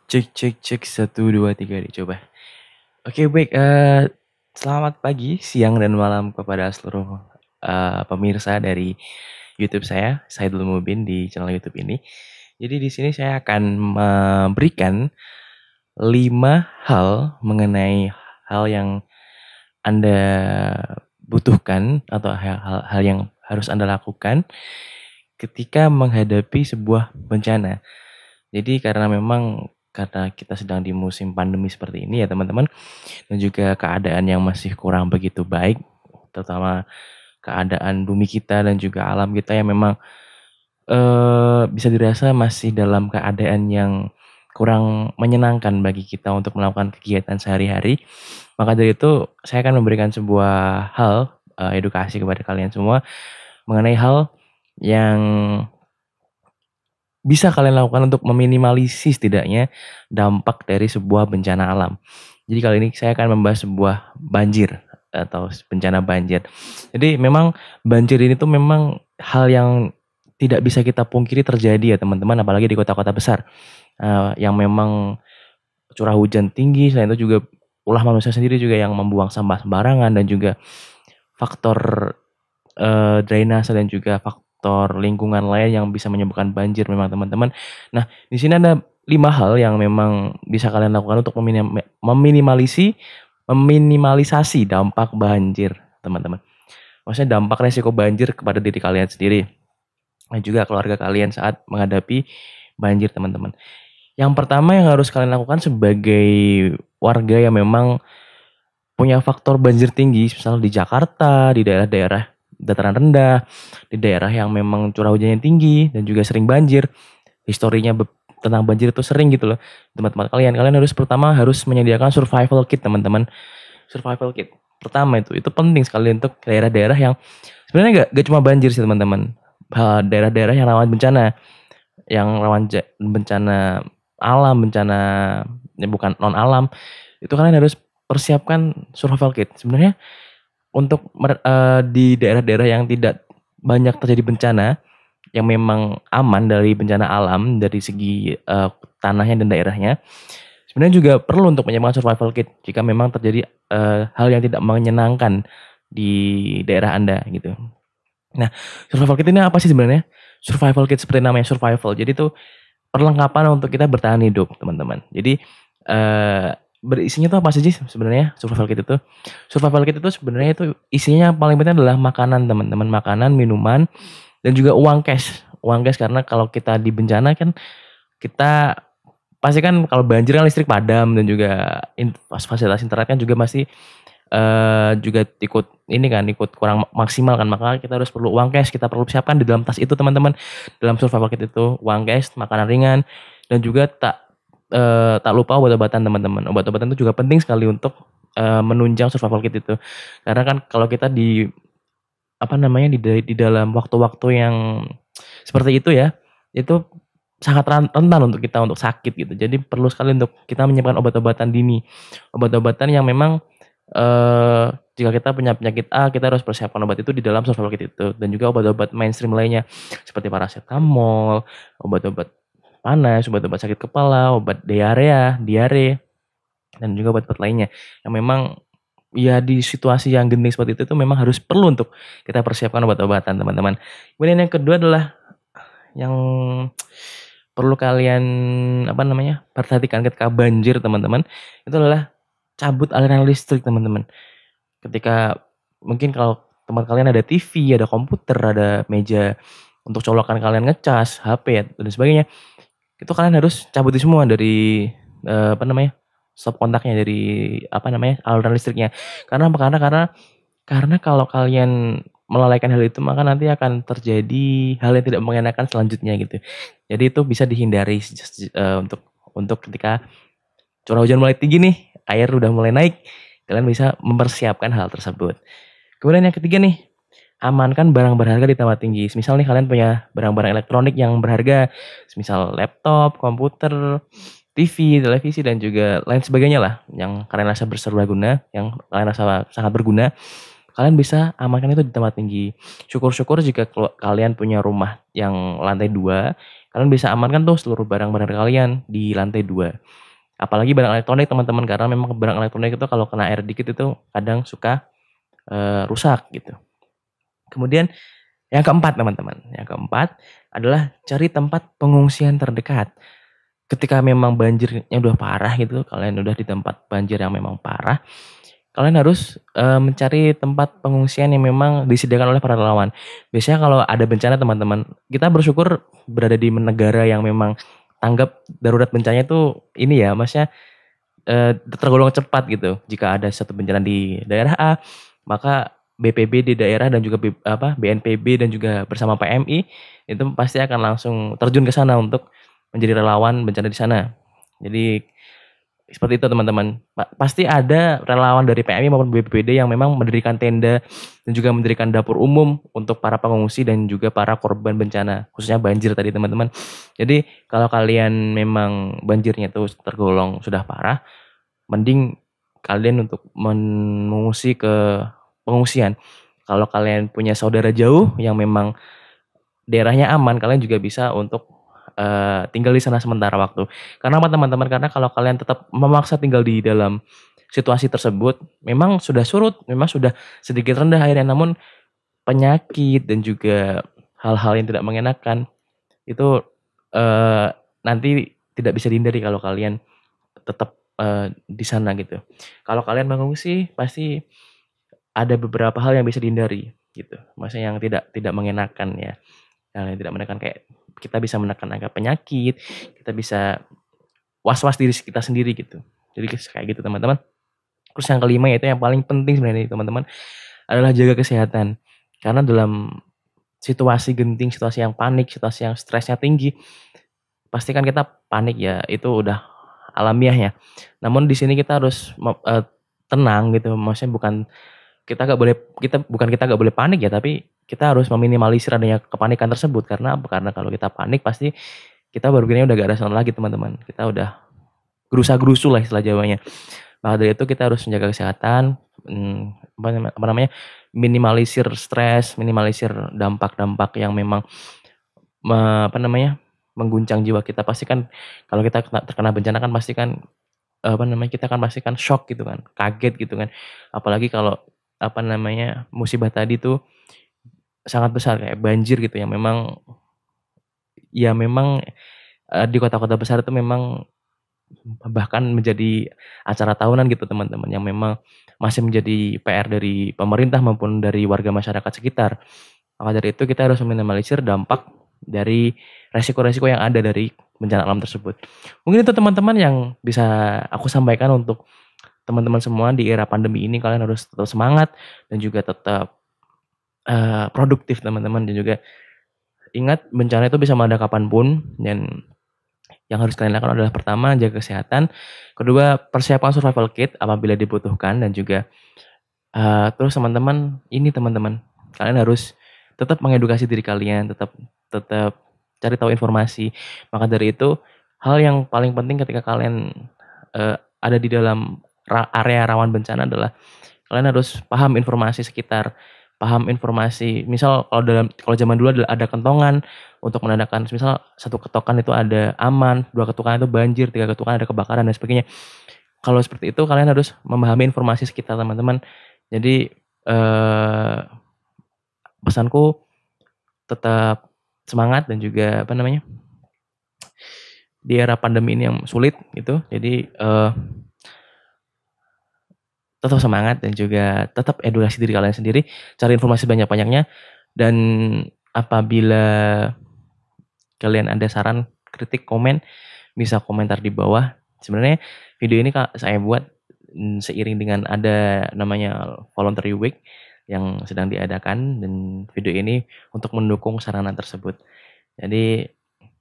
Cek cek cek 1 2 3 dicoba. Oke baik, selamat pagi, siang, dan malam kepada seluruh, pemirsa dari YouTube saya, Saidul Mubin di channel YouTube ini. Jadi di sini saya akan memberikan 5 hal mengenai hal yang Anda butuhkan atau hal yang harus Anda lakukan ketika menghadapi sebuah bencana. Jadi karena kita sedang di musim pandemi seperti ini ya teman-teman, dan juga keadaan yang masih kurang begitu baik, terutama keadaan bumi kita dan juga alam kita yang memang bisa dirasa masih dalam keadaan yang kurang menyenangkan bagi kita untuk melakukan kegiatan sehari-hari. Maka dari itu saya akan memberikan sebuah hal, edukasi kepada kalian semua mengenai hal yang bisa kalian lakukan untuk meminimalisir setidaknya dampak dari sebuah bencana alam. Jadi kali ini saya akan membahas sebuah banjir atau bencana banjir. Jadi memang banjir ini tuh memang hal yang tidak bisa kita pungkiri terjadi ya teman-teman, apalagi di kota-kota besar. Yang memang curah hujan tinggi, selain itu juga ulah manusia sendiri juga yang membuang sampah sembarangan, dan juga faktor drainase dan juga faktor lingkungan lain yang bisa menyebabkan banjir memang teman-teman. Nah, di sini ada 5 hal yang memang bisa kalian lakukan untuk meminimalisasi dampak banjir, teman-teman. Maksudnya dampak resiko banjir kepada diri kalian sendiri dan juga keluarga kalian saat menghadapi banjir, teman-teman. Yang pertama yang harus kalian lakukan sebagai warga yang memang punya faktor banjir tinggi, misalnya di Jakarta, di daerah-daerah dataran rendah, di daerah yang memang curah hujannya tinggi dan juga sering banjir, historinya tentang banjir itu sering gitu loh. Teman-teman kalian pertama harus menyediakan survival kit, teman-teman. Survival kit pertama itu penting sekali untuk daerah-daerah yang sebenarnya gak cuma banjir sih teman-teman. Daerah-daerah yang rawan bencana, yang rawan bencana alam, bencana bukan non alam, itu kalian harus persiapkan survival kit. Sebenarnya untuk di daerah-daerah yang tidak banyak terjadi bencana, yang memang aman dari bencana alam dari segi tanahnya dan daerahnya, sebenarnya juga perlu untuk menyiapkan survival kit jika memang terjadi hal yang tidak menyenangkan di daerah Anda gitu. Nah, survival kit ini apa sih sebenarnya? Survival kit seperti namanya survival. Jadi itu perlengkapan untuk kita bertahan hidup, teman-teman. Jadi berisinya tuh apa sih sebenarnya survival kit itu? Survival kit itu sebenarnya itu isinya paling penting adalah makanan, teman-teman. Makanan, minuman, dan juga uang cash. Uang cash karena kalau kita di bencana kan kita pasti kan kalau banjir kan listrik padam, dan juga fasilitas internet kan juga masih juga ikut kurang maksimal kan, maka kita harus perlu uang cash, kita perlu siapkan di dalam tas itu teman-teman. Dalam survival kit itu uang cash, makanan ringan, dan juga tak lupa obat-obatan teman-teman. Obat-obatan itu juga penting sekali untuk menunjang survival kit itu. Karena kan kalau kita di dalam waktu-waktu yang seperti itu ya, itu sangat rentan untuk kita untuk sakit gitu. Jadi perlu sekali untuk kita menyiapkan obat-obatan dini. Obat-obatan yang memang jika kita punya penyakit A, kita harus persiapkan obat itu di dalam survival kit itu, dan juga obat-obat mainstream lainnya seperti paracetamol, obat-obat panas, obat-obat sakit kepala, obat diare, dan juga obat-obat lainnya yang memang ya di situasi yang genting seperti itu memang harus perlu untuk kita persiapkan obat-obatan, teman-teman. Kemudian yang kedua adalah yang perlu kalian perhatikan ketika banjir, teman-teman, itu adalah cabut aliran listrik, teman-teman. Ketika mungkin kalau tempat kalian ada TV, ada komputer, ada meja untuk colokan kalian ngecas, HP dan sebagainya, itu kalian harus cabut semua dari stop kontaknya, dari aliran listriknya. Karena apa? Karena kalau kalian melalaikan hal itu, maka nanti akan terjadi hal yang tidak mengenakan selanjutnya gitu. Jadi itu bisa dihindari untuk ketika curah hujan mulai tinggi nih, air udah mulai naik, kalian bisa mempersiapkan hal tersebut. Kemudian yang ketiga nih, amankan barang berharga di tempat tinggi. Misal nih kalian punya barang-barang elektronik yang berharga, misal laptop, komputer, TV, televisi, dan juga lain sebagainya lah, yang kalian rasa berserbaguna, yang kalian rasa sangat berguna. kalian bisa amankan itu di tempat tinggi. Syukur-syukur jika kalian punya rumah yang lantai 2, kalian bisa amankan tuh seluruh barang-barang kalian di lantai 2. Apalagi barang elektronik teman-teman, karena memang barang elektronik itu kalau kena air dikit itu kadang suka rusak gitu. Kemudian yang keempat teman-teman, yang keempat adalah cari tempat pengungsian terdekat. Ketika memang banjirnya udah parah gitu, kalian udah di tempat banjir yang memang parah, kalian harus mencari tempat pengungsian yang memang disediakan oleh para relawan. Biasanya kalau ada bencana teman-teman, kita bersyukur berada di negara yang memang tanggap darurat bencana itu ini ya, maksudnya tergolong cepat gitu. Jika ada satu bencana di daerah A, maka BPB di daerah dan juga BNPB dan juga bersama PMI itu pasti akan langsung terjun ke sana untuk menjadi relawan bencana di sana. Jadi seperti itu teman-teman. Pasti ada relawan dari PMI maupun BPBD yang memang mendirikan tenda dan juga mendirikan dapur umum untuk para pengungsi dan juga para korban bencana, khususnya banjir tadi teman-teman. Jadi kalau kalian memang banjirnya itu tergolong sudah parah, mending kalian untuk mengungsi ke pengungsian. Kalau kalian punya saudara jauh yang memang daerahnya aman, kalian juga bisa untuk tinggal di sana sementara waktu. Karena apa teman-teman? Karena kalau kalian tetap memaksa tinggal di dalam situasi tersebut, memang sudah surut, memang sudah sedikit rendah airnya, namun penyakit dan juga hal-hal yang tidak mengenakan itu nanti tidak bisa dihindari kalau kalian tetap di sana gitu. Kalau kalian mengungsi pasti ada beberapa hal yang bisa dihindari gitu. Maksudnya yang tidak mengenakan ya. Yang tidak menekan kayak kita bisa menekan angka penyakit, kita bisa was-was diri kita sendiri gitu. Jadi kayak gitu teman-teman. Terus yang kelima yaitu yang paling penting sebenarnya teman-teman adalah jaga kesehatan. Karena dalam situasi genting, situasi yang panik, situasi yang stresnya tinggi, pasti kan kita panik ya, itu udah alamiah ya. Namun di sini kita harus tenang gitu, maksudnya bukan kita gak boleh panik ya, tapi kita harus meminimalisir adanya kepanikan tersebut. Karena apa? Karena kalau kita panik pasti kita berpikirnya udah gak rasional lagi teman-teman. Kita udah gerusa-gerusu lah istilah Jawanya. Maka dari itu kita harus menjaga kesehatan, minimalisir stres, minimalisir dampak-dampak yang memang mengguncang jiwa kita. Pasti kan kalau kita terkena bencana kan pasti kan kita kan pasti kan shock gitu kan, kaget gitu kan. Apalagi kalau musibah tadi tuh sangat besar kayak banjir gitu yang memang di kota-kota besar itu memang bahkan menjadi acara tahunan gitu teman-teman, yang memang masih menjadi PR dari pemerintah maupun dari warga masyarakat sekitar. Maka dari itu kita harus meminimalisir dampak dari resiko-resiko yang ada dari bencana alam tersebut. Mungkin itu teman-teman yang bisa aku sampaikan untuk teman-teman semua di era pandemi ini. Kalian harus tetap semangat dan juga tetap produktif teman-teman, dan juga ingat bencana itu bisa melanda kapanpun, dan yang harus kalian lakukan adalah pertama jaga kesehatan, kedua persiapkan survival kit apabila dibutuhkan, dan juga terus teman-teman kalian harus tetap mengedukasi diri kalian, tetap cari tahu informasi. Maka dari itu hal yang paling penting ketika kalian ada di dalam area rawan bencana adalah kalian harus paham informasi sekitar, paham informasi. Misal kalau zaman dulu ada kentongan untuk menandakan, misal satu ketokan itu ada aman, dua ketokan itu banjir, tiga ketokan ada kebakaran dan sebagainya. Kalau seperti itu kalian harus memahami informasi sekitar teman-teman. Jadi pesanku tetap semangat dan juga di era pandemi ini yang sulit gitu. Jadi tetap semangat dan juga tetap edukasi diri kalian sendiri, cari informasi banyak-banyaknya, dan apabila kalian ada saran, kritik, komen, bisa komentar di bawah. Sebenarnya video ini saya buat seiring dengan ada namanya Voluntary Week yang sedang diadakan, dan video ini untuk mendukung sarana tersebut. Jadi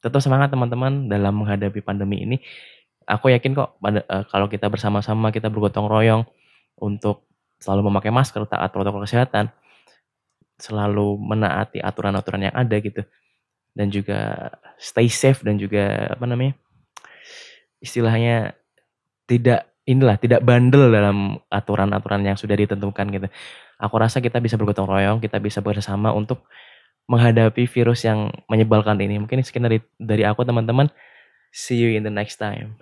tetap semangat teman-teman dalam menghadapi pandemi ini. Aku yakin kok kalau kita bersama-sama, kita bergotong royong untuk selalu memakai masker, taat protokol kesehatan, selalu menaati aturan-aturan yang ada gitu, dan juga stay safe, dan juga istilahnya tidak inilah tidak bandel dalam aturan-aturan yang sudah ditentukan gitu. Aku rasa kita bisa bergotong royong, kita bisa bersama untuk menghadapi virus yang menyebalkan ini. Mungkin sekian dari aku teman-teman. See you in the next time.